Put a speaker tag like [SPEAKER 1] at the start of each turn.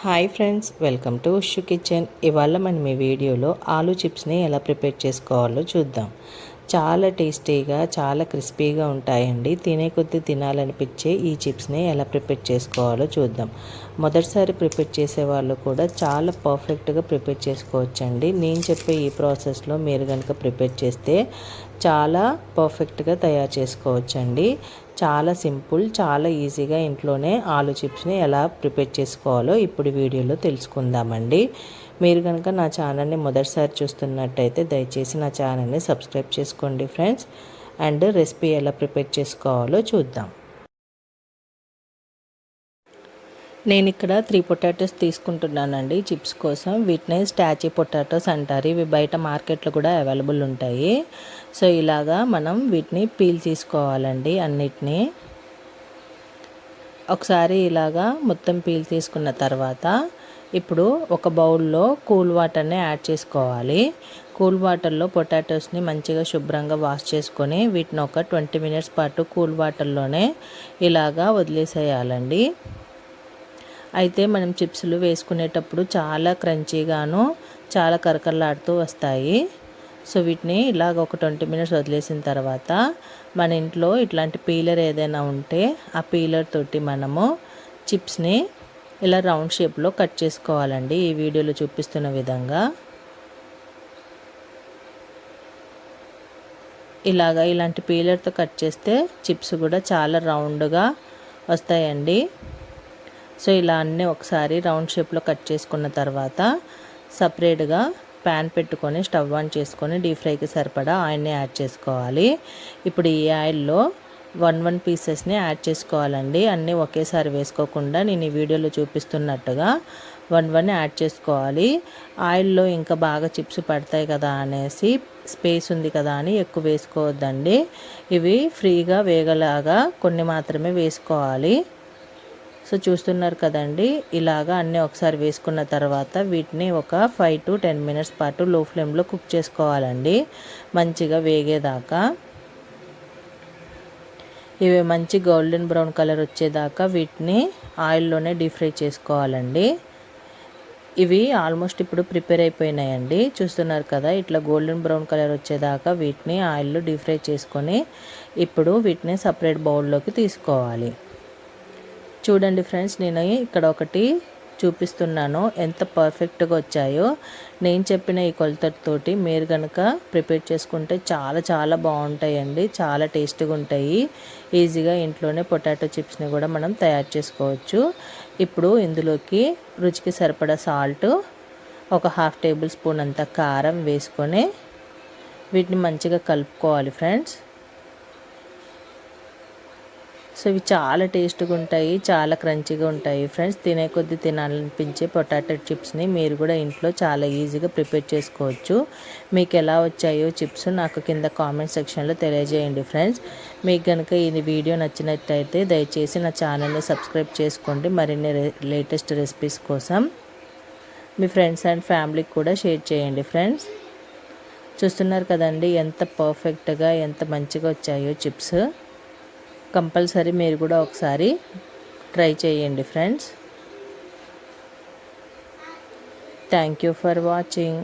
[SPEAKER 1] Hi friends, welcome to wushu kitchen. ఇవాళ మనం ఈ వీడియోలో ఆలూ చిప్స్ని ఎలా ప్రిపేర్ చేసుకోవాలో చూద్దాం. చాలా టేస్టీగా, చాలా క్రిస్పీగా ఉంటాయండి. తినే కొద్దీ తినాలనిపించే ఈ చిప్స్ని ఎలా ప్రిపేర్ చేసుకోవాలో చూద్దాం. మొదటిసారి ప్రిపేర్ చేసే వాళ్ళు కూడా చాలా పర్ఫెక్ట్గా ప్రిపేర్ చేసుకోవచ్చండి. నేను చెప్పే ఈ ప్రాసెస్లో మీరు కనుక ప్రిపేర్ చేస్తే చాలా పర్ఫెక్ట్గా తయారు చేసుకోవచ్చండి. చాలా సింపుల్, చాలా ఈజీగా ఇంట్లోనే ఆలూ చిప్స్ని ఎలా ప్రిపేర్ చేసుకోవాలో ఇప్పుడు వీడియోలో తెలుసుకుందామండి. మీరు కనుక నా ఛానల్ని మొదటిసారి చూస్తున్నట్టయితే దయచేసి నా ఛానల్ని సబ్స్క్రైబ్ చేసుకోండి ఫ్రెండ్స్. అండ్ రెసిపీ ఎలా ప్రిపేర్ చేసుకోవాలో చూద్దాం. నేను ఇక్కడ 3 పొటాటోస్ తీసుకుంటున్నానండి చిప్స్ కోసం. వీటిని స్టాచీ పొటాటోస్ అంటారు. ఇవి బయట మార్కెట్లో కూడా అవైలబుల్ ఉంటాయి. సో ఇలాగా మనం వీటిని పీల్ తీసుకోవాలండి. అన్నిటినీ ఒకసారి ఇలాగా మొత్తం పీల్ తీసుకున్న తర్వాత ఇప్పుడు ఒక బౌల్లో కూల్ వాటర్ని యాడ్ చేసుకోవాలి. కూల్ వాటర్లో పొటాటోస్ని మంచిగా శుభ్రంగా వాష్ చేసుకొని వీటిని ఒక 20 మినిట్స్ పాటు కూల్ వాటర్లోనే ఇలాగా వదిలేసేయాలండి. అయితే మనం చిప్స్లు వేసుకునేటప్పుడు చాలా క్రంచీగాను, చాలా కరకరలాడుతూ వస్తాయి. సో వీటిని ఇలాగ ఒక 20 మినిట్స్ వదిలేసిన తర్వాత మన ఇంట్లో ఇట్లాంటి పీలర్ ఏదైనా ఉంటే ఆ పీలర్ తోటి మనము చిప్స్ని ఇలా రౌండ్ షేప్లో కట్ చేసుకోవాలండి. ఈ వీడియోలో చూపిస్తున్న విధంగా ఇలాంటి పీలర్తో కట్ చేస్తే చిప్స్ కూడా చాలా రౌండ్గా వస్తాయండి. సో ఇలా అన్నీ ఒకసారి రౌండ్ షేప్లో కట్ చేసుకున్న తర్వాత సపరేట్గా ప్యాన్ పెట్టుకొని స్టవ్ ఆన్ చేసుకొని డీప్ ఫ్రైకి సరిపడా ఆయిల్ని యాడ్ చేసుకోవాలి. ఇప్పుడు ఈ ఆయిల్లో 1 పీసెస్ని యాడ్ చేసుకోవాలండి. అన్నీ ఒకేసారి వేసుకోకుండా నేను ఈ వీడియోలో చూపిస్తున్నట్టుగా 1 యాడ్ చేసుకోవాలి. ఆయిల్లో ఇంకా బాగా చిప్స్ పడతాయి కదా అనేసి, స్పేస్ ఉంది కదా అని ఎక్కువ వేసుకోవద్దండి. ఇవి ఫ్రీగా వేగలాగా కొన్ని మాత్రమే వేసుకోవాలి. సో చూస్తున్నారు కదండి, ఇలాగా అన్నీ ఒకసారి వేసుకున్న తర్వాత వీటిని ఒక 5 to 10 మినిట్స్ పాటు లో ఫ్లేమ్లో కుక్ చేసుకోవాలండి, మంచిగా వేగేదాకా. ఇవి మంచి గోల్డెన్ బ్రౌన్ కలర్ వచ్చేదాకా వీటిని ఆయిల్లోనే డీప్ ఫ్రై చేసుకోవాలండి. ఇవి ఆల్మోస్ట్ ఇప్పుడు ప్రిపేర్ అయిపోయినాయండి. చూస్తున్నారు కదా, ఇట్లా గోల్డెన్ బ్రౌన్ కలర్ వచ్చేదాకా వీటిని ఆయిల్లో డీప్ ఫ్రై చేసుకొని ఇప్పుడు వీటిని సపరేట్ బౌల్లోకి తీసుకోవాలి. చూడండి ఫ్రెండ్స్, నేను ఇక్కడ ఒకటి చూపిస్తున్నాను ఎంత పర్ఫెక్ట్గా వచ్చాయో. నేను చెప్పిన ఈ కొలతతోటి మీరు కనుక ప్రిపేర్ చేసుకుంటే చాలా చాలా బాగుంటాయండి, చాలా టేస్టీగా ఉంటాయి. ఈజీగా ఇంట్లోనే పొటాటో చిప్స్ని కూడా మనం తయారు చేసుకోవచ్చు. ఇప్పుడు ఇందులోకి రుచికి సరిపడా సాల్ట్, ఒక 1/2 టేబుల్ స్పూన్ అంత కారం వేసుకొని వీటిని మంచిగా కలుపుకోవాలి ఫ్రెండ్స్. సో ఇవి చాలా టేస్ట్గా ఉంటాయి, చాలా క్రంచీగా ఉంటాయి ఫ్రెండ్స్. తినే కొద్దీ తినాలనిపించే పొటాటో చిప్స్ని మీరు కూడా ఇంట్లో చాలా ఈజీగా ప్రిపేర్ చేసుకోవచ్చు. మీకు ఎలా వచ్చాయో చిప్స్ నాకు కింద కామెంట్ సెక్షన్లో తెలియజేయండి ఫ్రెండ్స్. మీకు కనుక ఈ వీడియో నచ్చినట్టయితే దయచేసి నా ఛానల్ని సబ్స్క్రైబ్ చేసుకోండి. మరిన్ని లేటెస్ట్ రెసిపీస్ కోసం మీ ఫ్రెండ్స్ అండ్ ఫ్యామిలీకి కూడా షేర్ చేయండి ఫ్రెండ్స్. చూస్తున్నారు కదండి ఎంత పర్ఫెక్ట్గా, ఎంత మంచిగా వచ్చాయో చిప్స్. కంపల్సరీ మీరు కూడా ఒకసారి ట్రై చేయండి friends. Thank you for watching.